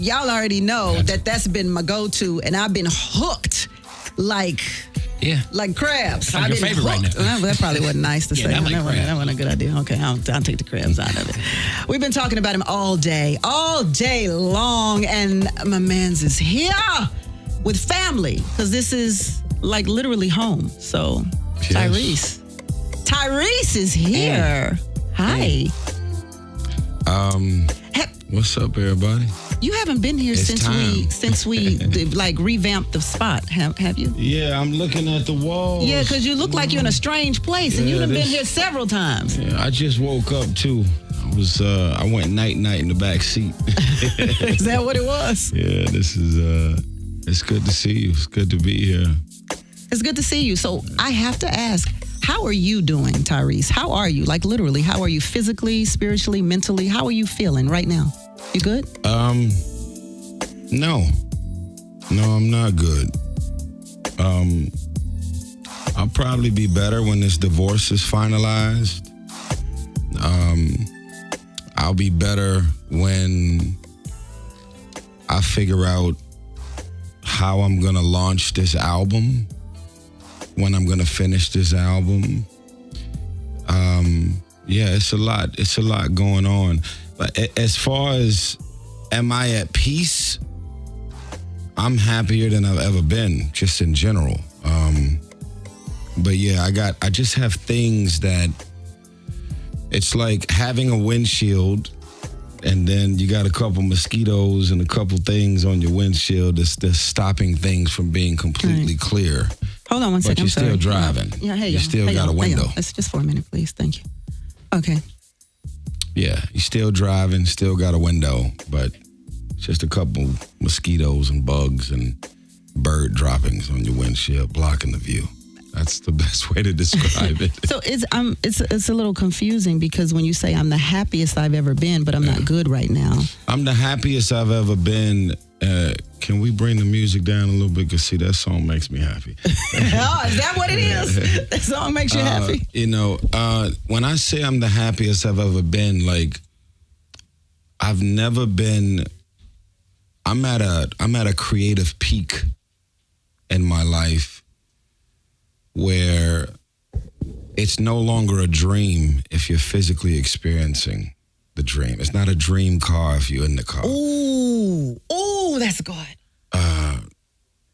y'all already know that's been my go-to, and I've been hooked like crabs. That's your favorite right now. Well, that probably wasn't nice to say. That wasn't a good idea. Okay, I'll take the crabs out of it. We've been talking about him all day long, and my man's is here with family, because this is like literally home. So, yes. Tyrese is here. Hi. What's up, everybody? You haven't been here since we like revamped the spot, have you? Yeah, I'm looking at the walls. Yeah, because you look like you're in a strange place, and you've been here several times. Yeah, I just woke up too. I went night in the back seat. Is that what it was? Yeah, this is it's good to see you. It's good to be here. It's good to see you. So I have to ask, how are you doing, Tyrese? How are you? Like literally, how are you physically, spiritually, mentally? How are you feeling right now? You good? No, I'm not good. I'll probably be better when this divorce is finalized. I'll be better when I figure out how I'm gonna launch this album, when I'm gonna finish this album. It's a lot going on. But as far as am I at peace, I'm happier than I've ever been, just in general. But yeah, I just have things that it's like having a windshield, and then you got a couple mosquitoes and a couple things on your windshield that's stopping things from being completely clear. Hold on one second. But you're still driving. Yeah, hey, you still got a window. It's just for a minute, please. Thank you. Okay. Yeah, you're still driving, still got a window, but just a couple mosquitoes and bugs and bird droppings on your windshield blocking the view. That's the best way to describe it. So it's a little confusing, because when you say I'm the happiest I've ever been, but I'm not good right now. I'm the happiest I've ever been. Can we bring the music down a little bit? Because, see, that song makes me happy. Oh, is that what it is? That song makes you happy? When I say I'm the happiest I've ever been, like, I've never been, I'm at a creative peak in my life where it's no longer a dream if you're physically experiencing the dream. It's not a dream car if you're in the car. Ooh, that's good.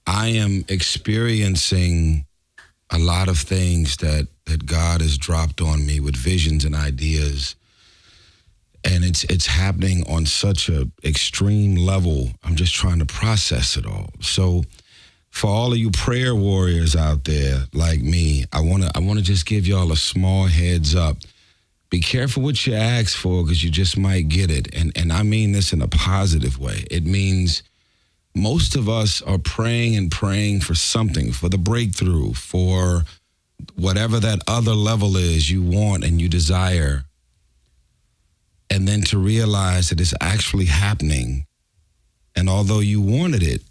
I am experiencing a lot of things that God has dropped on me with visions and ideas. And it's happening on such a extreme level. I'm just trying to process it all. So for all of you prayer warriors out there like me, I wanna just give y'all a small heads up. Be careful what you ask for, because you just might get it. And I mean this in a positive way. It means most of us are praying for something, for the breakthrough, for whatever that other level is you want and you desire. And then to realize that it's actually happening. And although you wanted it,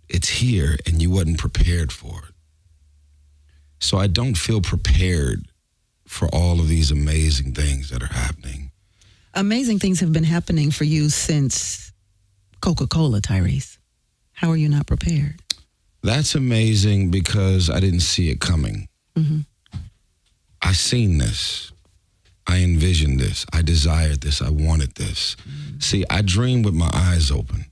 it's here and you wasn't prepared for it. So I don't feel prepared for all of these amazing things that are happening. Amazing things have been happening for you since Coca-Cola, Tyrese. How are you not prepared? That's amazing, because I didn't see it coming. Mm-hmm. I seen this. I envisioned this. I desired this. I wanted this. Mm-hmm. See, I dream with my eyes open.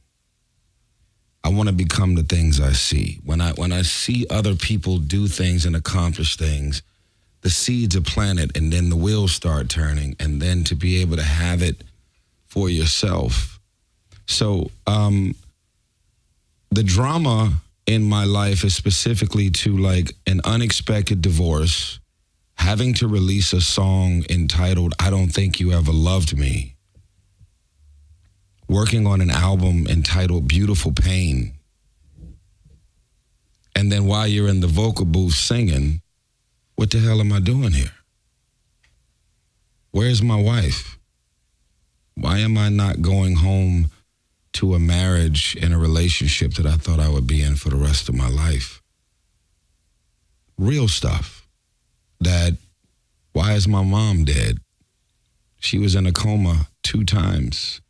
I want to become the things I see. When I see other people do things and accomplish things, the seeds are planted, and then the wheels start turning, and then to be able to have it for yourself. So the drama in my life is specifically to like an unexpected divorce, having to release a song entitled I Don't Think You Ever Loved Me, working on an album entitled Beautiful Pain. And then while you're in the vocal booth singing, what the hell am I doing here? Where's my wife? Why am I not going home to a marriage and a relationship that I thought I would be in for the rest of my life? Real stuff. That, why is my mom dead? She was in a coma 2 times.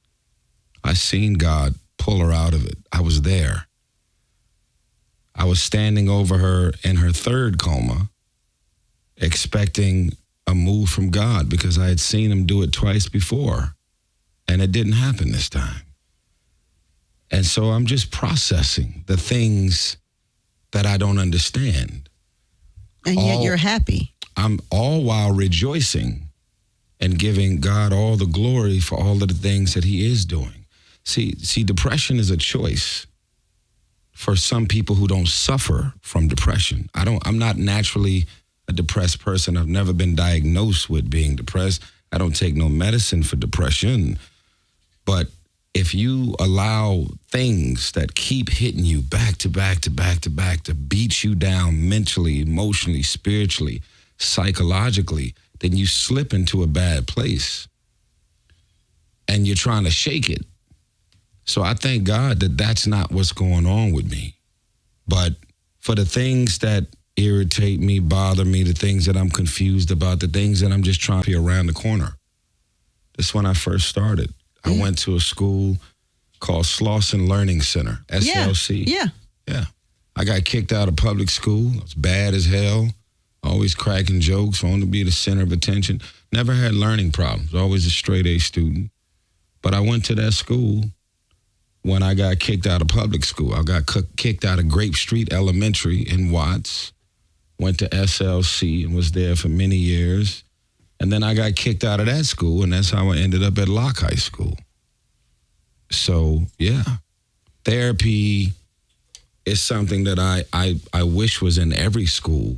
I seen God pull her out of it. I was there. I was standing over her in her third coma, expecting a move from God because I had seen him do it twice before, and it didn't happen this time. And so I'm just processing the things that I don't understand. And yet you're happy. I'm all while rejoicing and giving God all the glory for all of the things that he is doing. See, depression is a choice for some people who don't suffer from depression. I'm not naturally a depressed person. I've never been diagnosed with being depressed. I don't take no medicine for depression. But if you allow things that keep hitting you back to back to back to back to beat you down mentally, emotionally, spiritually, psychologically, then you slip into a bad place and you're trying to shake it. So I thank God that that's not what's going on with me. But for the things that irritate me, bother me, the things that I'm confused about, the things that I'm just trying to be around the corner. That's when I first started. I went to a school called Slauson Learning Center, SLC. Yeah. I got kicked out of public school. I was bad as hell. Always cracking jokes, wanted to be the center of attention. Never had learning problems. Always a straight A student. But I went to that school when I got kicked out of public school. I got kicked out of Grape Street Elementary in Watts. Went to SLC and was there for many years. And then I got kicked out of that school, and that's how I ended up at Locke High School. So, yeah, therapy is something that I wish was in every school,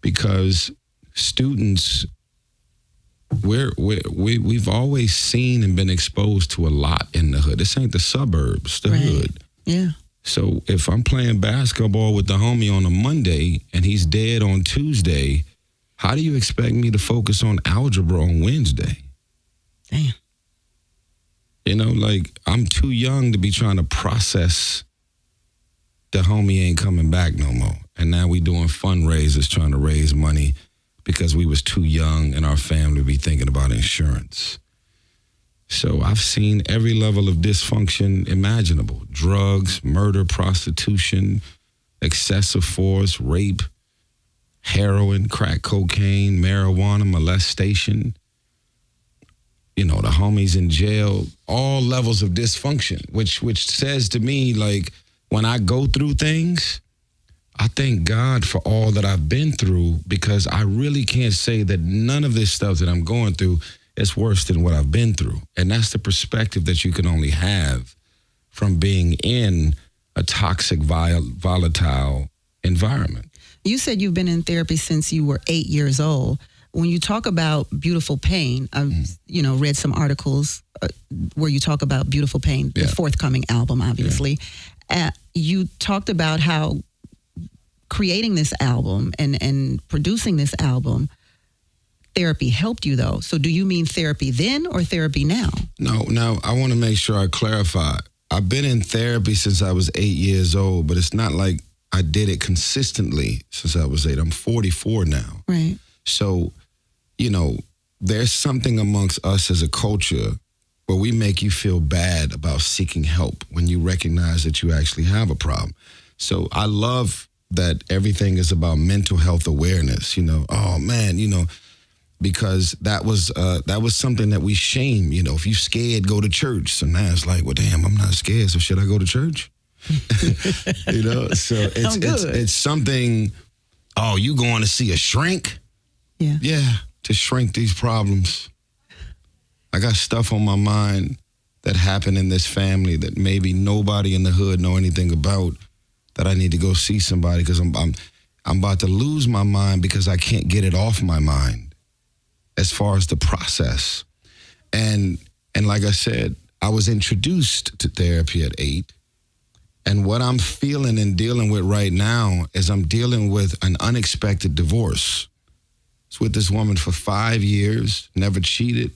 because students, we've always seen and been exposed to a lot in the hood. This ain't the suburbs, the hood. Yeah. So if I'm playing basketball with the homie on a Monday and he's dead on Tuesday, how do you expect me to focus on algebra on Wednesday? Damn. You know, like, I'm too young to be trying to process the homie ain't coming back no more. And now we doing fundraisers trying to raise money because we was too young in our family to be thinking about insurance. So I've seen every level of dysfunction imaginable. Drugs, murder, prostitution, excessive force, rape, heroin, crack cocaine, marijuana, molestation. You know, the homies in jail, all levels of dysfunction, which says to me, like, when I go through things, I thank God for all that I've been through, because I really can't say that none of this stuff that I'm going through is worse than what I've been through. And that's the perspective that you can only have from being in a toxic, volatile environment. You said you've been in therapy since you were 8 years old. When you talk about Beautiful Pain, I've read some articles where you talk about Beautiful Pain, the forthcoming album, obviously. Yeah. You talked about how creating this album and producing this album, therapy helped you, though. So do you mean therapy then or therapy now? No, I want to make sure I clarify. I've been in therapy since I was 8 years old, but it's not like I did it consistently since I was 8. I'm 44 now. Right. So, there's something amongst us as a culture where we make you feel bad about seeking help when you recognize that you actually have a problem. So I love that everything is about mental health awareness, because that was something that we shame, if you scared, go to church. So now it's like, well, damn, I'm not scared, so should I go to church? So it's something, you going to see a shrink? Yeah. Yeah, to shrink these problems. I got stuff on my mind that happened in this family that maybe nobody in the hood know anything about, that I need to go see somebody, because I'm about to lose my mind because I can't get it off my mind as far as the process. And like I said, I was introduced to therapy at 8. And what I'm feeling and dealing with right now is I'm dealing with an unexpected divorce. I was with this woman for 5 years, never cheated,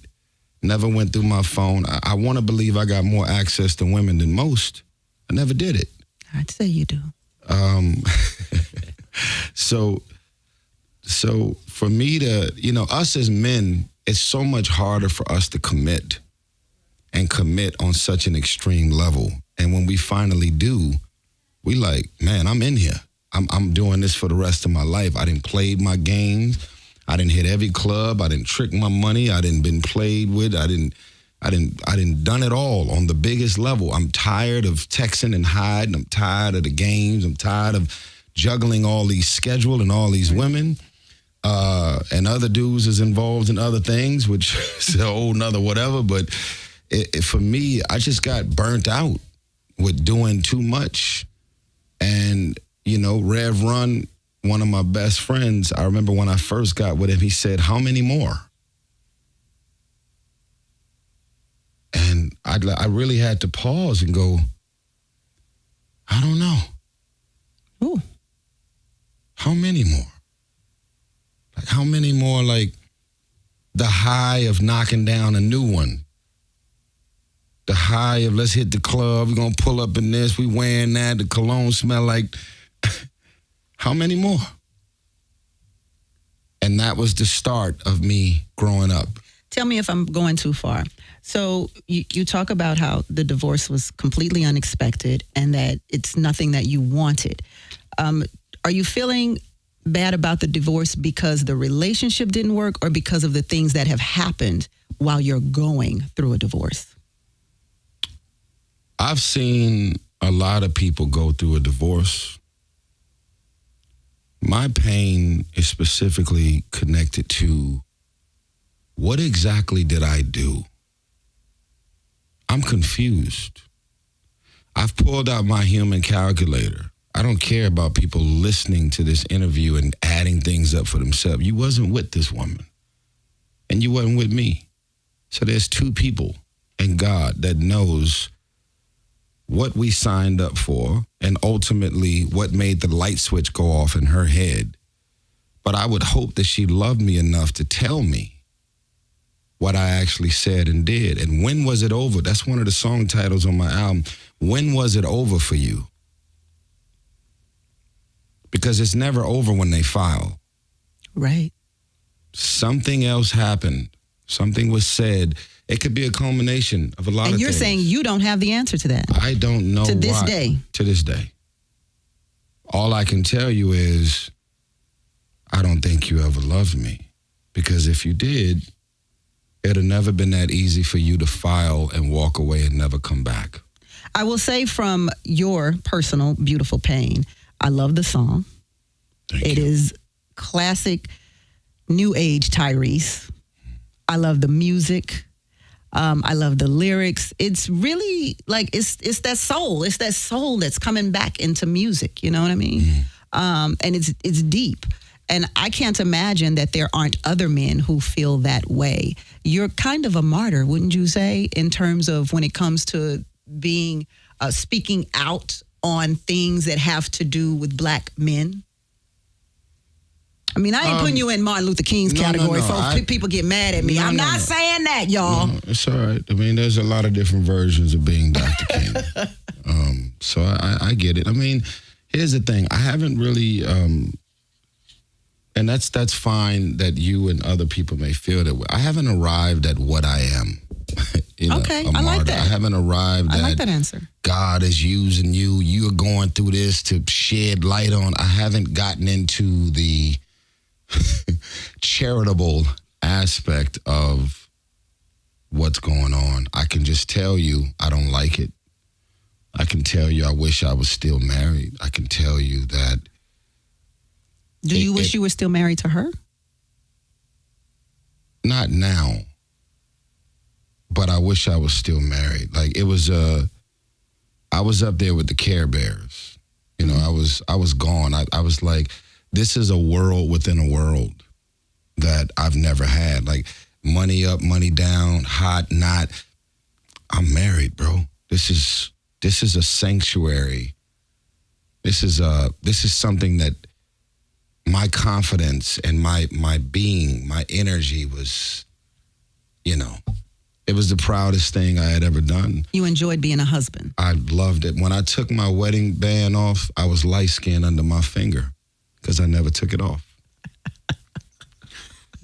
never went through my phone. I want to believe I got more access to women than most. I never did it. I'd say you do. So for me to, us as men, it's so much harder for us to commit and commit on such an extreme level. And when we finally do, we like, man, I'm in here. I'm doing this for the rest of my life. I didn't play my games. I didn't hit every club. I didn't trick my money. I didn't been played with. I didn't done it all on the biggest level. I'm tired of texting and hiding. I'm tired of the games. I'm tired of juggling all these schedule and all these women. And other dudes is involved in other things, which is a whole nother whatever. But for me, I just got burnt out with doing too much. And, Rev Run, one of my best friends, I remember when I first got with him, he said, how many more? And I really had to pause and go, I don't know. Ooh. How many more? Like, how many more, like, the high of knocking down a new one? The high of let's hit the club, we're going to pull up in this, we wearing that, the cologne smell like, how many more? And that was the start of me growing up. Tell me if I'm going too far. So you talk about how the divorce was completely unexpected and that it's nothing that you wanted. Are you feeling bad about the divorce because the relationship didn't work or because of the things that have happened while you're going through a divorce? I've seen a lot of people go through a divorce. My pain is specifically connected to what exactly did I do? I'm confused. I've pulled out my human calculator. I don't care about people listening to this interview and adding things up for themselves. You wasn't with this woman, and you wasn't with me. So there's two people and God that knows what we signed up for and ultimately what made the light switch go off in her head. But I would hope that she loved me enough to tell me what I actually said and did. And when was it over? That's one of the song titles on my album. When was it over for you? Because it's never over when they file. Right. Something else happened. Something was said. It could be a culmination of a lot of things. And you're saying you don't have the answer to that? I don't know why. To this day? To this day. All I can tell you is I don't think you ever loved me. Because if you did, it'd have never been that easy for you to file and walk away and never come back. I will say from your personal beautiful pain, I love the song. It is classic new age Tyrese. I love the music. I love the lyrics. It's really like it's that soul. It's that soul that's coming back into music. You know what I mean? Mm-hmm. And it's deep. And I can't imagine that there aren't other men who feel that way. You're kind of a martyr, wouldn't you say, in terms of when it comes to being speaking out on things that have to do with black men? I mean, I ain't putting you in Martin Luther King's category. People get mad at me. I'm not saying that, y'all. No, it's all right. I mean, there's a lot of different versions of being Dr. King. So I get it. I mean, here's the thing. I haven't really, and that's fine that you and other people may feel that way. I haven't arrived at what I am. Okay, I like that. I haven't arrived at. I like that answer. God is using you. You are going through this to shed light on. I haven't gotten into the charitable aspect of what's going on. I can just tell you I don't like it. I can tell you I wish I was still married. I can tell you that. Do you wish you were still married to her? Not now. But I wish I was still married. Like it was I was up there with the Care Bears. You know, I was gone. I was like, this is a world within a world that I've never had. Like money up, money down, hot, not. I'm married, bro. This is a sanctuary. This is something that my confidence and my being, my energy was, it was the proudest thing I had ever done. You enjoyed being a husband. I loved it. When I took my wedding band off, I was light-skinned under my finger because I never took it off.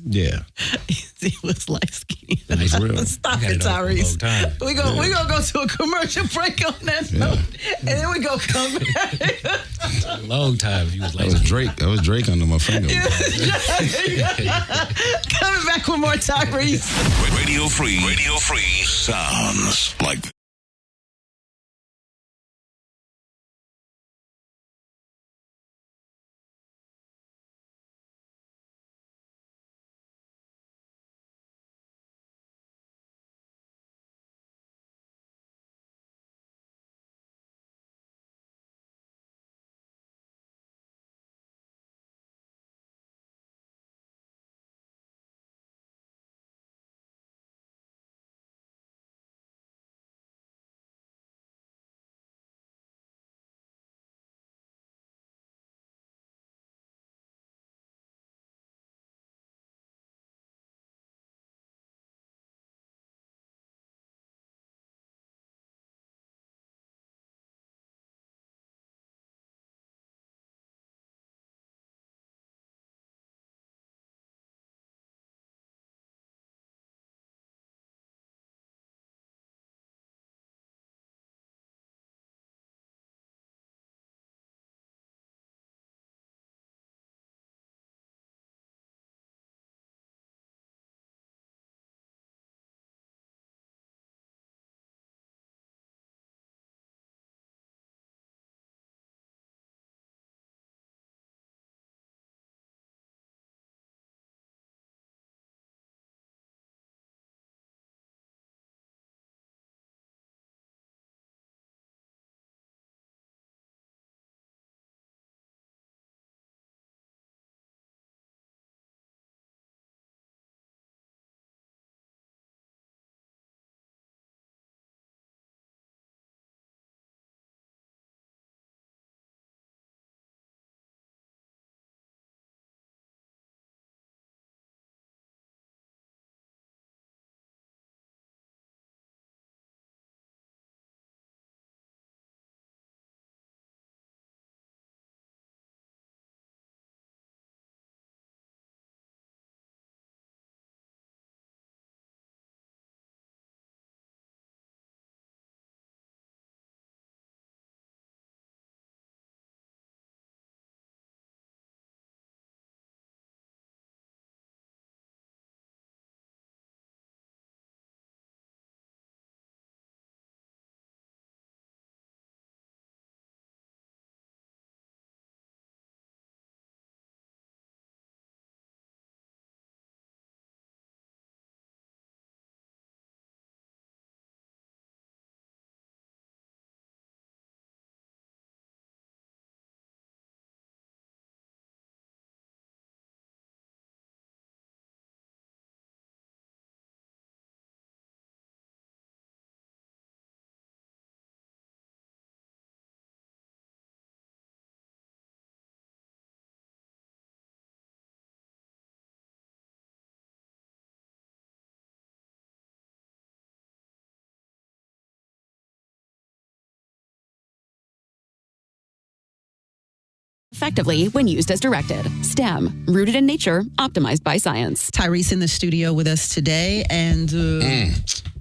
Yeah. He was light skinned. That's real. Stop it, Tyrese. We're gonna go to a commercial break on that note, and then we go come back. Long time he was light That was Drake. That was Drake under my finger. Coming back with more Tyrese. Radio Free sounds like effectively when used as directed. STEM, rooted in nature, optimized by science. Tyrese in the studio with us today, and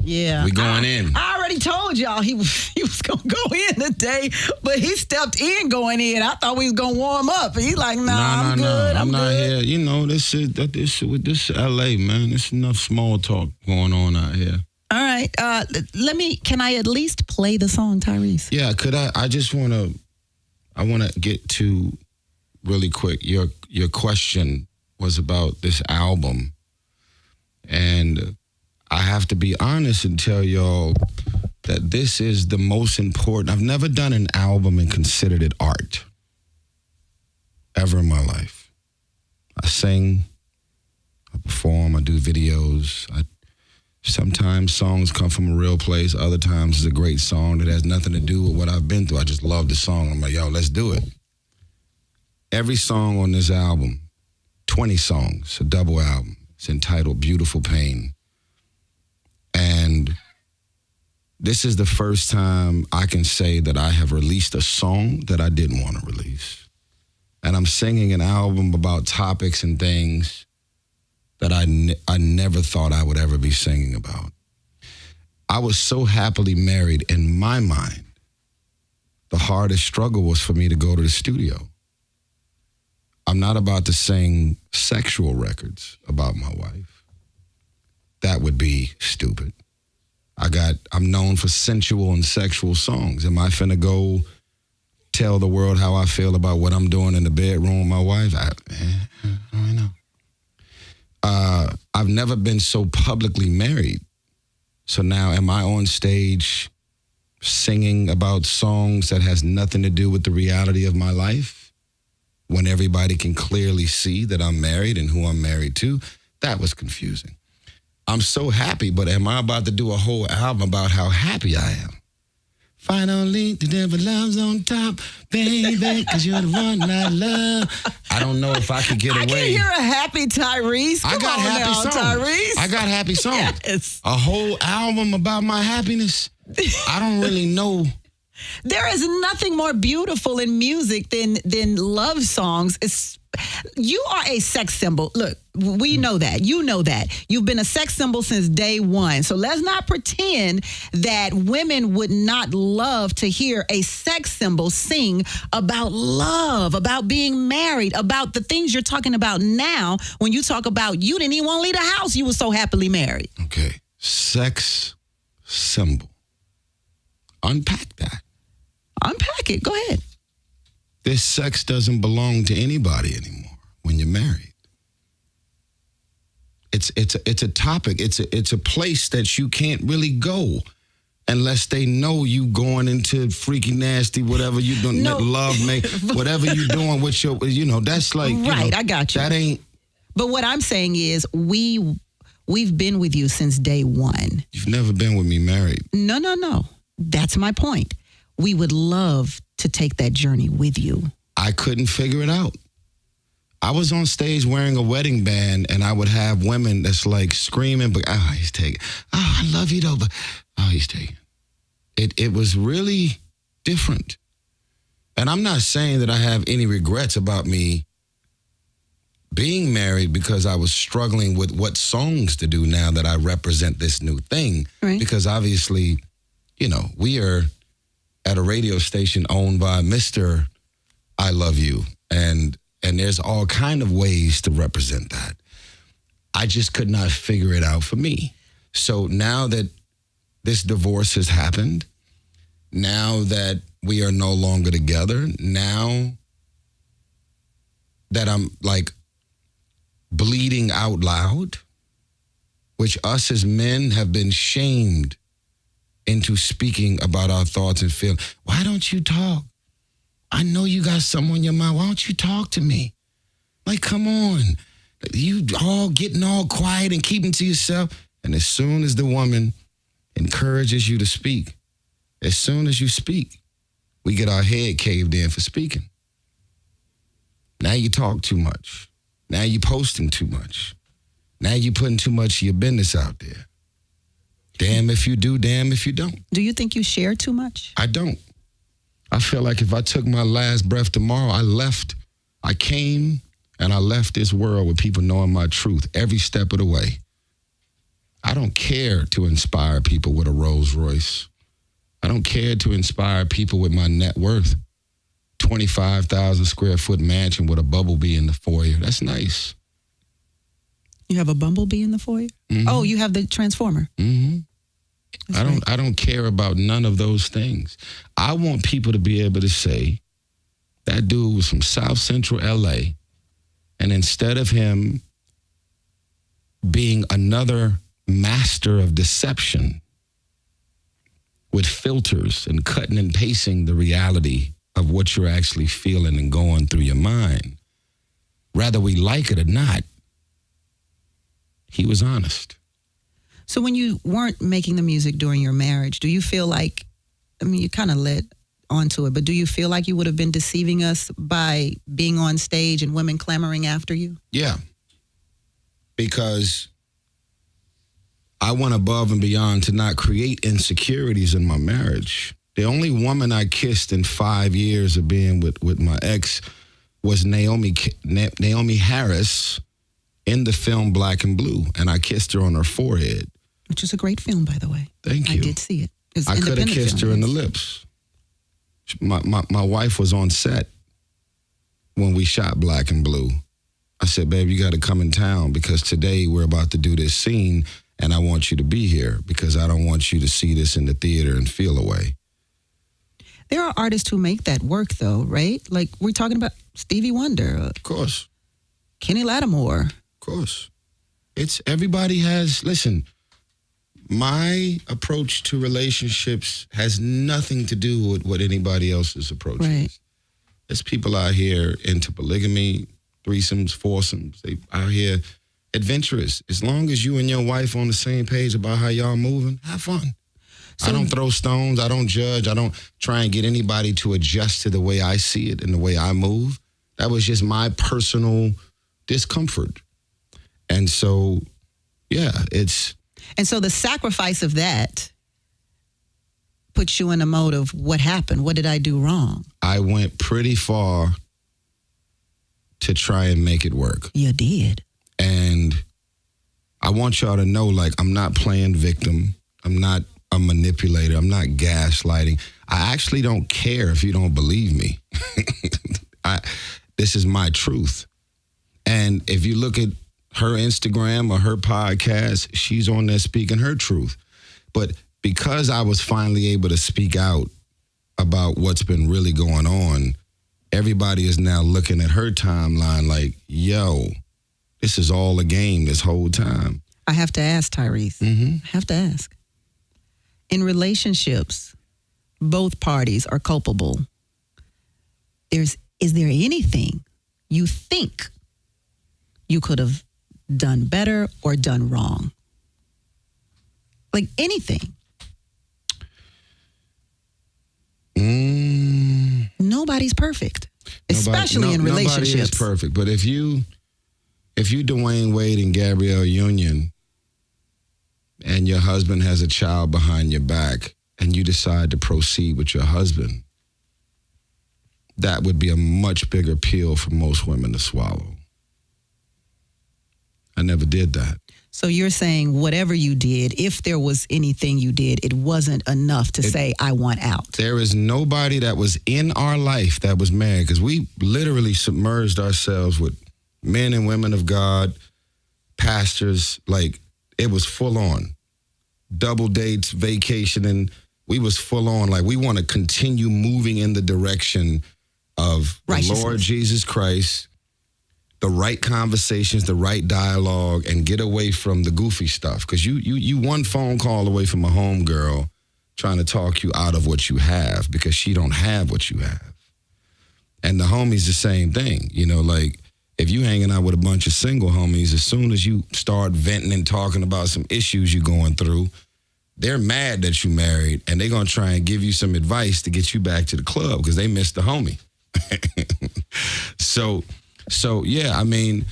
yeah, We going in. I already told y'all he was gonna go in today, but he stepped in going in. I thought we was gonna warm up, and he's like, I'm good. I'm not good. here. You know, this is LA, man. There's enough small talk going on out here. All right, can I at least play the song, Tyrese? Yeah, could I? I want to get to really quick. Your question was about this album, and I have to be honest and tell y'all that this is the most important. I've never done an album and considered it art ever in my life. I sing, I perform, I do videos. Sometimes songs come from a real place. Other times it's a great song that has nothing to do with what I've been through. I just love the song. I'm like, yo, let's do it. Every song on this album, 20 songs, a double album. It's entitled Beautiful Pain. And this is the first time I can say that I have released a song that I didn't want to release. And I'm singing an album about topics and things that I never thought I would ever be singing about. I was so happily married in my mind. The hardest struggle was for me to go to the studio. I'm not about to sing sexual records about my wife. That would be stupid. I'm known for sensual and sexual songs. Am I finna go tell the world how I feel about what I'm doing in the bedroom with my wife? I don't know. I've never been so publicly married. So now am I on stage singing about songs that has nothing to do with the reality of my life when everybody can clearly see that I'm married and who I'm married to? That was confusing. I'm so happy, but am I about to do a whole album about how happy I am? Finally, the devil loves on top, baby, because you're the one I love. I don't know if I could get away. I can hear a happy Tyrese. I got happy songs. Tyrese. I got happy songs. Yes. A whole album about my happiness. I don't really know. There is nothing more beautiful in music than love songs. You are a sex symbol. Look, we know that. You know that. You've been a sex symbol since day one. So let's not pretend that women would not love to hear a sex symbol sing about love, about being married, about the things you're talking about now when you talk about you didn't even want to leave the house. You were so happily married. Okay. Sex symbol. Unpack that. Unpack it. Go ahead. This sex doesn't belong to anybody anymore when you're married. It's a topic. It's a place that you can't really go unless they know you going into freaky nasty whatever you doing, love make whatever you doing with your, that's like right. I got you. That ain't. But what I'm saying is we've been with you since day one. You've never been with me married. No. That's my point. We would love to take that journey with you. I couldn't figure it out. I was on stage wearing a wedding band and I would have women that's like screaming, but he's taking. Oh, I love you though, but he's taking. It was really different. And I'm not saying that I have any regrets about me being married because I was struggling with what songs to do now that I represent this new thing. Right. Because obviously, we are at a radio station owned by Mr. I Love You. And there's all kind of ways to represent that. I just could not figure it out for me. So now that this divorce has happened, now that we are no longer together, now that I'm like bleeding out loud, which us as men have been shamed into speaking about our thoughts and feelings. Why don't you talk? I know you got something on your mind. Why don't you talk to me? Like, come on. You all getting all quiet and keeping to yourself. And as soon as the woman encourages you to speak, as soon as you speak, we get our head caved in for speaking. Now you talk too much. Now you posting too much. Now you putting too much of your business out there. Damn if you do, damn if you don't. Do you think you share too much? I don't. I feel like if I took my last breath tomorrow, I came and I left this world with people knowing my truth every step of the way. I don't care to inspire people with a Rolls Royce. I don't care to inspire people with my net worth. 25,000 square foot mansion with a bumblebee in the foyer. That's nice. You have a bumblebee in the foyer? Mm-hmm. Oh, you have the transformer. Mm-hmm. I don't care about none of those things. I want people to be able to say, that dude was from South Central LA, and instead of him being another master of deception with filters and cutting and pasting the reality of what you're actually feeling and going through your mind, whether we like it or not, he was honest. So when you weren't making the music during your marriage, do you feel like, you kind of led onto it, but do you feel like you would have been deceiving us by being on stage and women clamoring after you? Yeah. Because I went above and beyond to not create insecurities in my marriage. The only woman I kissed in 5 years of being with my ex was Naomi Harris, in the film Black and Blue, and I kissed her on her forehead. Which is a great film, by the way. Thank you. I did see it. It's I could have independent kissed film, her in the yes. lips. My wife was on set when we shot Black and Blue. I said, babe, you got to come in town because today we're about to do this scene and I want you to be here because I don't want you to see this in the theater and feel away. There are artists who make that work, though, right? Like, we're talking about Stevie Wonder. Of course. Kenny Lattimore. Of course. It's everybody has, listen, my approach to relationships has nothing to do with what anybody else's approach Right. is. There's people out here into polygamy, threesomes, foursomes. They out here adventurous. As long as you and your wife on the same page about how y'all moving, have fun. I don't throw stones. I don't judge. I don't try and get anybody to adjust to the way I see it and the way I move. That was just my personal discomfort. And so, yeah, it's... And so the sacrifice of that puts you in a mode of what happened? What did I do wrong? I went pretty far to try and make it work. You did. And I want y'all to know, like, I'm not playing victim. I'm not a manipulator. I'm not gaslighting. I actually don't care if you don't believe me. This is my truth. And if you look at her Instagram or her podcast, she's on there speaking her truth. But because I was finally able to speak out about what's been really going on, everybody is now looking at her timeline like, yo, this is all a game this whole time. I have to ask, Tyrese. I have to ask. In relationships, both parties are culpable. Is there anything you think you could have done better or done wrong? Like anything. Nobody's perfect, especially in relationships. Nobody is perfect, but if you Dwayne Wade and Gabrielle Union and your husband has a child behind your back and you decide to proceed with your husband, that would be a much bigger pill for most women to swallow. I never did that. So you're saying whatever you did, if there was anything you did, it wasn't enough to say, I want out. There is nobody that was in our life that was married, because we literally submerged ourselves with men and women of God, pastors, like it was full on. Double dates, vacationing, we was full on. Like we want to continue moving in the direction of the Lord Jesus Christ, the right conversations, the right dialogue, and get away from the goofy stuff. Because you one phone call away from a homegirl trying to talk you out of what you have because she don't have what you have. And the homies the same thing. You know, like if you hanging out with a bunch of single homies, as soon as you start venting and talking about some issues you're going through, they're mad that you married and they're going to try and give you some advice to get you back to the club because they missed the homie. So yeah, I mean,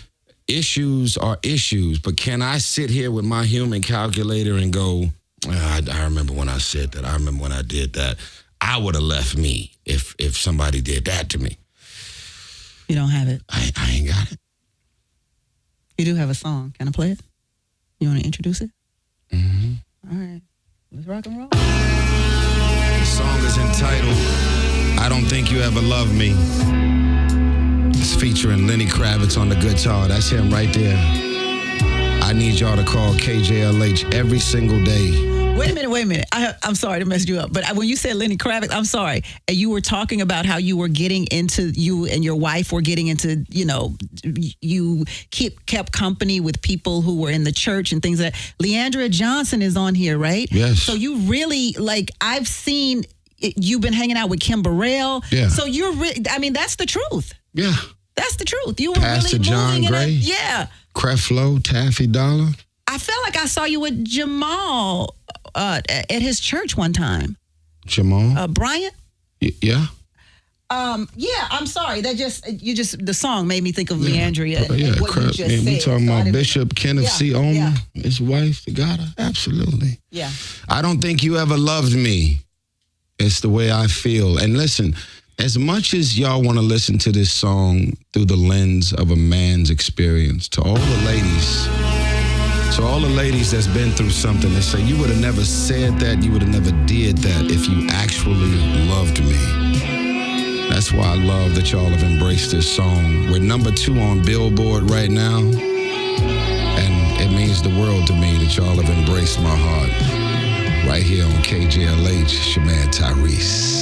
issues are issues, but can I sit here with my human calculator and go, I remember when I said that, I remember when I did that. I would have left me if somebody did that to me. You don't have it. I ain't got it. You do have a song. Can I play it? You want to introduce it? Mm-hmm. All right. Let's rock and roll. The song is entitled, I Don't Think You Ever Loved Me. It's featuring Lenny Kravitz on the guitar. That's him right there. I need y'all to call KJLH every single day. Wait a minute. I'm sorry to mess you up, but when you said Lenny Kravitz, I'm sorry. And you were talking about how you were getting into, you and your wife were getting into, you know, you kept company with people who were in the church and things like that. Leandra Johnson is on here, right? Yes. So you really, like, I've seen, you've been hanging out with Kim Burrell. Yeah. So I mean, that's the truth. Yeah. That's the truth. You were Pastor really John moving Gray. yeah. Creflo, Taffy Dollar. I felt like I saw you with Jamal at his church one time. Jamal? Bryant? Yeah. Yeah, I'm sorry. The song made me think of Leandria. Yeah, what you just said. We talking So about Bishop Kenneth C. Oman, his wife, the God. Absolutely. Yeah. I don't think you ever loved me. It's the way I feel. And listen, as much as y'all want to listen to this song through the lens of a man's experience, to all the ladies that's been through something, that say, you would have never said that, you would have never did that if you actually loved me. That's why I love that y'all have embraced this song. We're #2 on Billboard right now, and it means the world to me that y'all have embraced my heart. Right here on KJLH, it's your man Tyrese.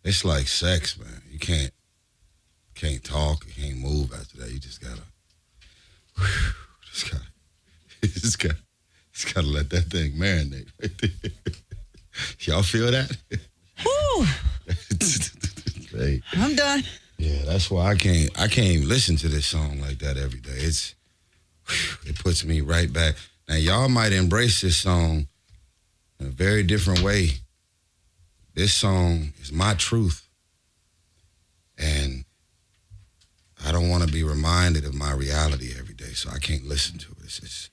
It's like sex, man. You can't talk, you can't move after that. You just gotta let that thing marinate right there. Y'all feel that? Hey. I'm done. Yeah, that's why I can't listen to this song like that every day. It puts me right back. Now y'all might embrace this song in a very different way. This song is my truth. And I don't want to be reminded of my reality every day, so I can't listen to it. It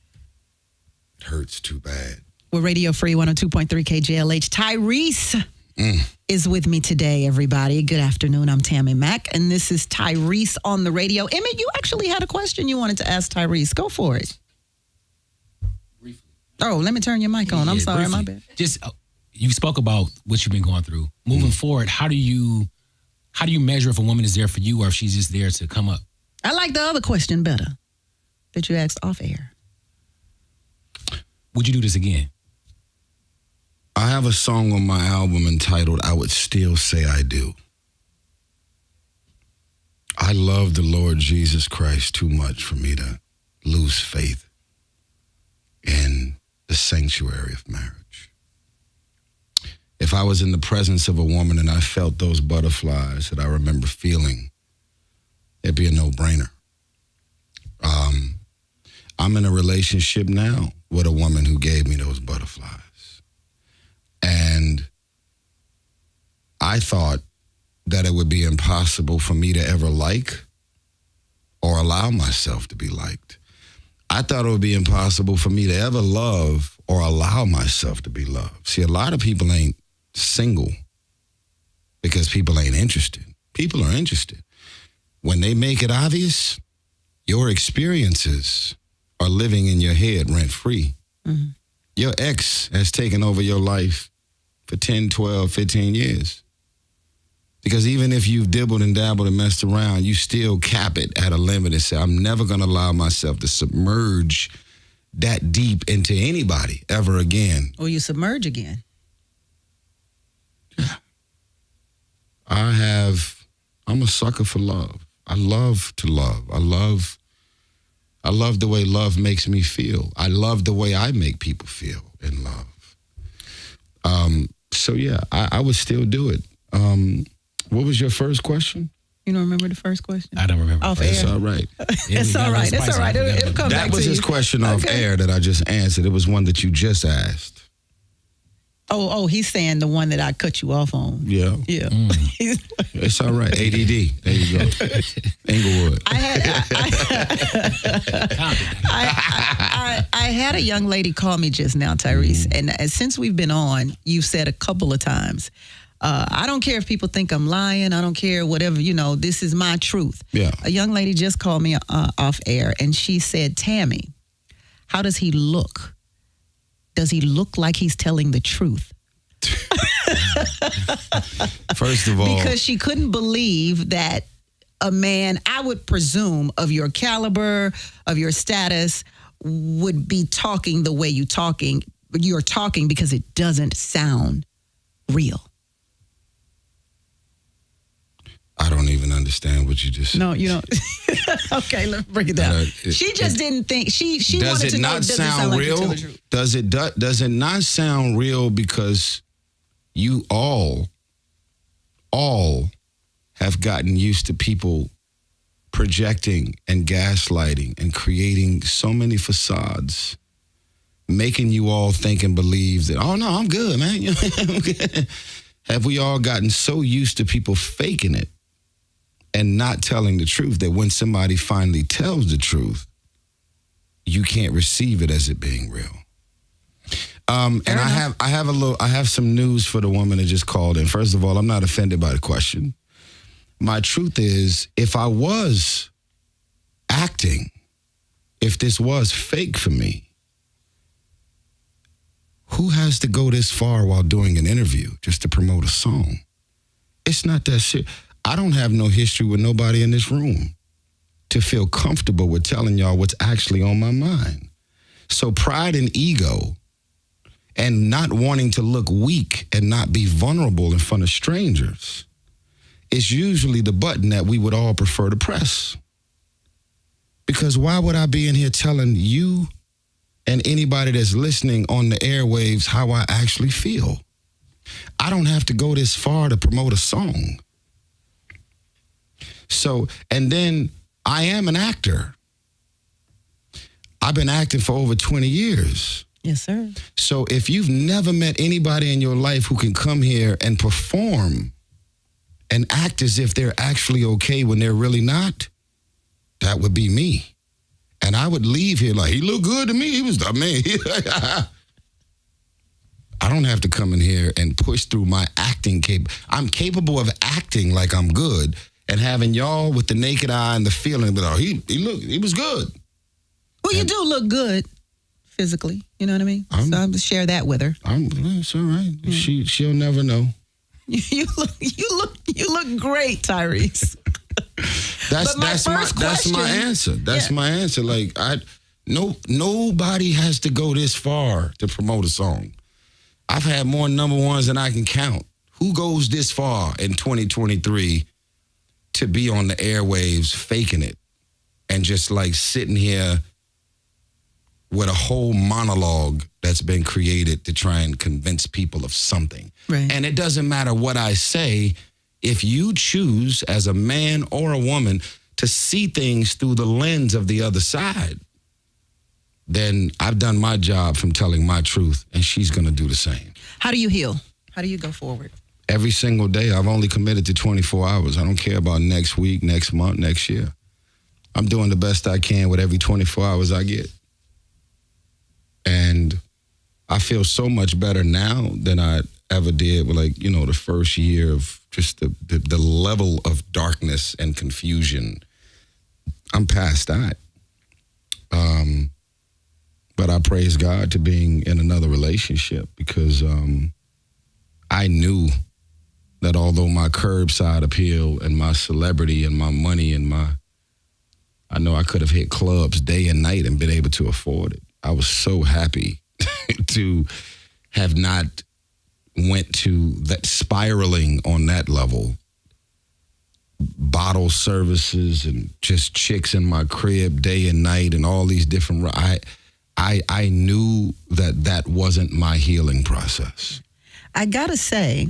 hurts too bad. We're Radio Free 102.3 KJLH. Tyrese is with me today, everybody. Good afternoon. I'm Tammi Mac, and this is Tyrese on the radio. Emmett, you actually had a question you wanted to ask Tyrese. Go for it. Briefly. Oh, let me turn your mic on. I'm sorry, briefly. my bad. Just, you spoke about what you've been going through. Moving forward, how do you measure if a woman is there for you or if she's just there to come up? I like the other question better that you asked off air. Would you do this again? I have a song on my album entitled I Would Still Say I Do. I love the Lord Jesus Christ too much for me to lose faith in the sanctuary of marriage. If I was in the presence of a woman and I felt those butterflies that I remember feeling, it'd be a no-brainer. I'm in a relationship now with a woman who gave me those butterflies. And I thought that it would be impossible for me to ever like or allow myself to be liked. I thought it would be impossible for me to ever love or allow myself to be loved. See, a lot of people ain't single because people ain't interested. People are interested. When they make it obvious, your experiences are living in your head rent-free. Mm-hmm. Your ex has taken over your life for 10, 12, 15 years. Because even if you've dibbled and dabbled and messed around, you still cap it at a limit and say, I'm never going to allow myself to submerge that deep into anybody ever again. Or you submerge again. I'm a sucker for love. I love to love. I love the way love makes me feel. I love the way I make people feel in love. So yeah, I would still do it. What was your first question? You don't remember the first question? I don't remember. Off It's air. all right. It's all right. It's all right. It'll come back That was to his you. question off air that I just answered. It was one that you just asked. Oh, he's saying the one that I cut you off on. Yeah. Yeah. It's all right. ADD. There you go. Inglewood. I had a young lady call me just now, Tyrese, and since we've been on, you've said a couple of times, I don't care if people think I'm lying. I don't care, whatever, this is my truth. Yeah. A young lady just called me off air, and she said, Tammy, how does he look? Does he look like he's telling the truth? First of all, because she couldn't believe that a man, I would presume, of your caliber, of your status, would be talking the way you're talking because it doesn't sound real. I don't even understand what you just said. No, you don't. Okay, let's break it down. She just didn't think she wanted to know. Does it not sound real? Does it not sound real because you all have gotten used to people projecting and gaslighting and creating so many facades, making you all think and believe that, oh no, I'm good, man. I'm good. Have we all gotten so used to people faking it and not telling the truth that when somebody finally tells the truth, you can't receive it as it being real? And I have some news for the woman that just called in. First of all, I'm not offended by the question. My truth is, if I was acting, if this was fake for me, who has to go this far while doing an interview just to promote a song? It's not that shit. I don't have no history with nobody in this room to feel comfortable with telling y'all what's actually on my mind. So pride and ego and not wanting to look weak and not be vulnerable in front of strangers is usually the button that we would all prefer to press. Because why would I be in here telling you and anybody that's listening on the airwaves how I actually feel? I don't have to go this far to promote a song. So, and then I am an actor. I've been acting for over 20 years. Yes, sir. So if you've never met anybody in your life who can come here and perform and act as if they're actually okay when they're really not, that would be me. And I would leave here like, he looked good to me. He was, I mean, I don't have to come in here and push through my acting I'm capable of acting like I'm good and having y'all with the naked eye and the feeling that, oh, he was good. Well, you do look good physically. You know what I mean? So I'm to share that with her. It's all right. She'll never know. You look great, Tyrese. That's my answer. That's my answer. Like nobody has to go this far to promote a song. I've had more number ones than I can count. Who goes this far in 2023 to be on the airwaves faking it and just like sitting here with a whole monologue that's been created to try and convince people of something. Right. And it doesn't matter what I say, if you choose as a man or a woman to see things through the lens of the other side, then I've done my job from telling my truth, and she's going to do the same. How do you heal? How do you go forward? Every single day. I've only committed to 24 hours. I don't care about next week, next month, next year. I'm doing the best I can with every 24 hours I get. And I feel so much better now than I ever did with, like, you know, the first year of just the level of darkness and confusion. I'm past that. But I praise God to being in another relationship because I knew that although my curbside appeal and my celebrity and my money and I know I could have hit clubs day and night and been able to afford it. I was so happy to have not went to that spiraling on that level. Bottle services and just chicks in my crib day and night and all these different... I knew that wasn't my healing process. I gotta say,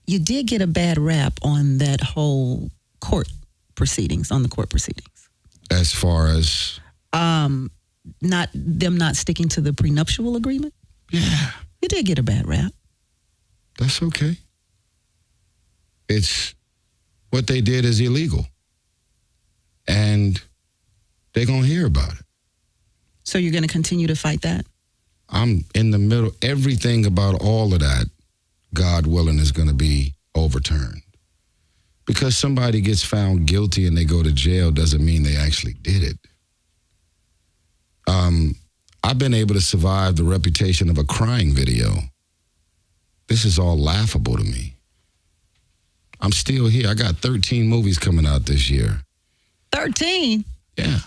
you did get a bad rap on that whole court proceedings, on the court proceedings. As far as... not sticking to the prenuptial agreement? Yeah. You did get a bad rap. That's okay. It's what they did is illegal. And they're going to hear about it. So you're going to continue to fight that? I'm in the middle. Everything about all of that, God willing, is going to be overturned. Because somebody gets found guilty and they go to jail doesn't mean they actually did it. I've been able to survive the reputation of a crying video. This is all laughable to me. I'm still here. I got 13 movies coming out this year. 13? Yeah.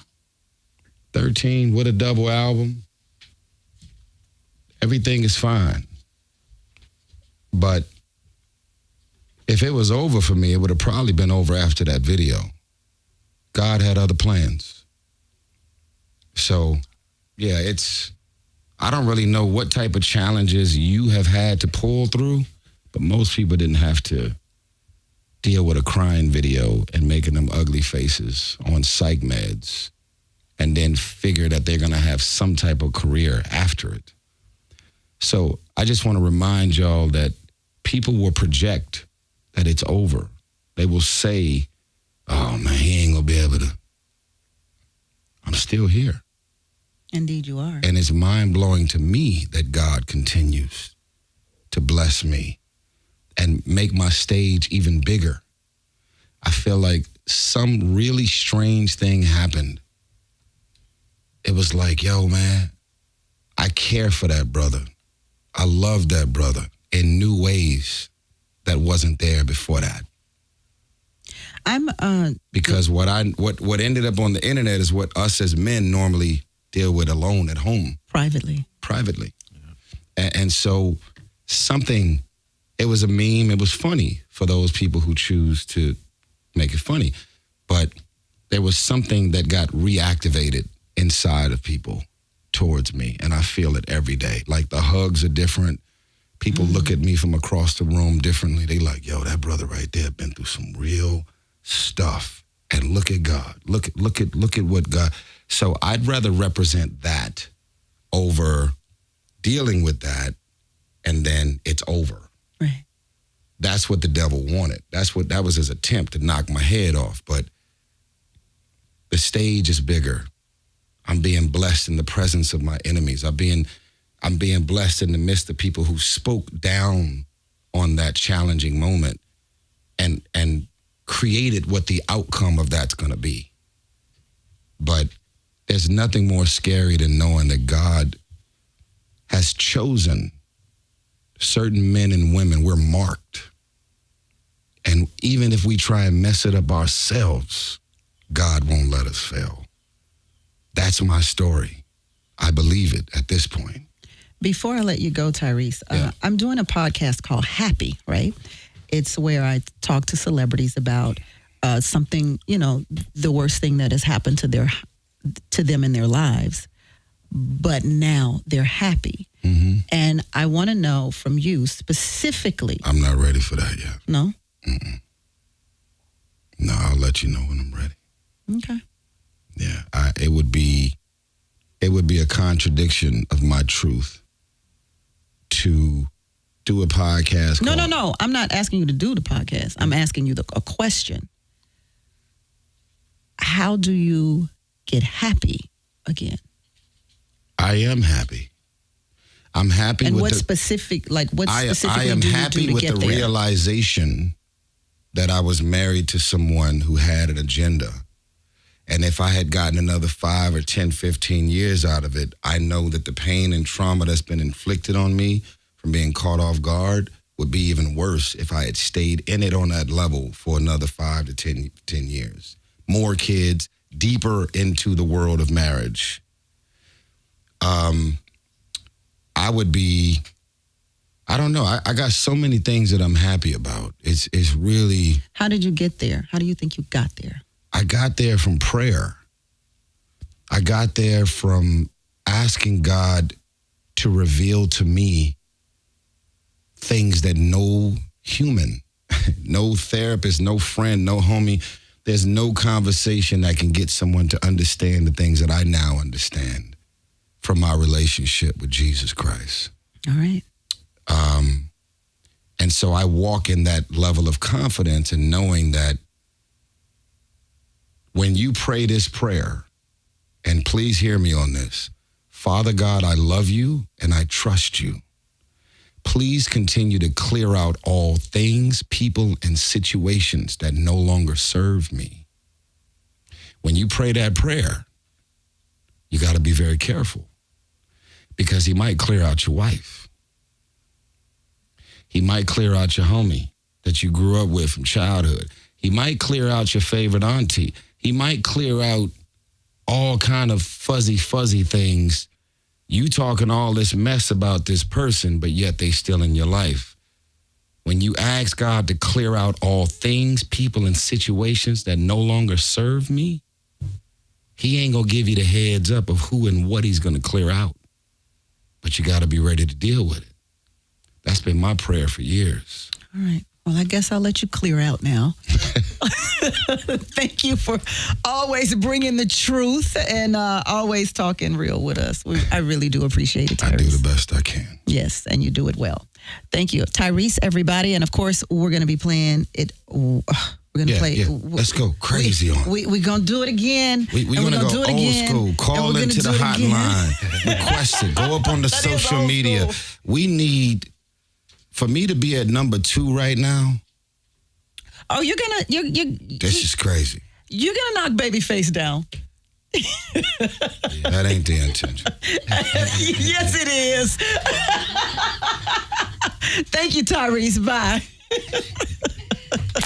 13 with a double album. Everything is fine. But if it was over for me, it would have probably been over after that video. God had other plans. So, yeah, I don't really know what type of challenges you have had to pull through, but most people didn't have to deal with a crying video and making them ugly faces on psych meds and then figure that they're going to have some type of career after it. So I just want to remind y'all that people will project that it's over. They will say, oh, man, he ain't going to be able to. I'm still here. Indeed you are. And it's mind-blowing to me that God continues to bless me and make my stage even bigger. I feel like some really strange thing happened. It was like, yo, man, I care for that brother. I love that brother in new ways that wasn't there before that. Because what ended up on the internet is what us as men normally deal with alone at home. Privately. privately. And so it was a meme. It was funny for those people who choose to make it funny. But there was something that got reactivated inside of people towards me. And I feel it every day. Like the hugs are different. People look at me from across the room differently. They like, yo, that brother right there been through some real stuff. And look at God. Look at what God. So I'd rather represent that over dealing with that, and then it's over. Right. That's what the devil wanted. That was his attempt to knock my head off. But the stage is bigger. I'm being blessed in the presence of my enemies. I'm being blessed in the midst of people who spoke down on that challenging moment and created what the outcome of that's going to be. But there's nothing more scary than knowing that God has chosen certain men and women. We're marked. And even if we try and mess it up ourselves, God won't let us fail. That's my story. I believe it at this point. Before I let you go, Tyrese, Yeah. I'm doing a podcast called Happy, right? It's where I talk to celebrities about something, the worst thing that has happened to them in their lives. But now they're happy. Mm-hmm. And I want to know from you specifically. I'm not ready for that yet. No? Mm-mm. No, I'll let you know when I'm ready. Okay. Yeah, it would be a contradiction of my truth to do a podcast. No. I'm not asking you to do the podcast. I'm asking you a question. How do you get happy again? I am happy. I'm happy and with what the... specific, like what I specifically am do you happy do to with get the there? realization that I was married to someone who had an agenda. And if I had gotten another 5 or 10, 15 years out of it, I know that the pain and trauma that's been inflicted on me from being caught off guard would be even worse if I had stayed in it on that level for another 5 to 10 years. More kids, deeper into the world of marriage. I don't know. I got so many things that I'm happy about. It's really... How did you get there? How do you think you got there? I got there from prayer. I got there from asking God to reveal to me things that no human, no therapist, no friend, no homie, there's no conversation that can get someone to understand the things that I now understand from my relationship with Jesus Christ. All right. And so I walk in that level of confidence and knowing that when you pray this prayer, and please hear me on this, Father God, I love you and I trust you. Please continue to clear out all things, people, and situations that no longer serve me. When you pray that prayer, you got to be very careful because he might clear out your wife. He might clear out your homie that you grew up with from childhood. He might clear out your favorite auntie. He might clear out all kind of fuzzy things. You talking all this mess about this person, but yet they still in your life. When you ask God to clear out all things, people, and situations that no longer serve me, he ain't gonna give you the heads up of who and what he's gonna clear out. But you gotta be ready to deal with it. That's been my prayer for years. All right. Well, I guess I'll let you clear out now. Thank you for always bringing the truth and always talking real with us. I really do appreciate it, Tyrese. I do the best I can. Yes, and you do it well. Thank you. Tyrese, everybody. And, of course, we're going to be playing it. We're going to play. Yeah. Let's go crazy on it. We're going to do it again. We're going to go old school. Call into the hotline. Request it. Go up on the social media. We need... For me to be at number 2 right now. Oh, you're gonna this is crazy. You're gonna knock Babyface down. That ain't the intention. Yes, it is. Thank you, Tyrese. Bye.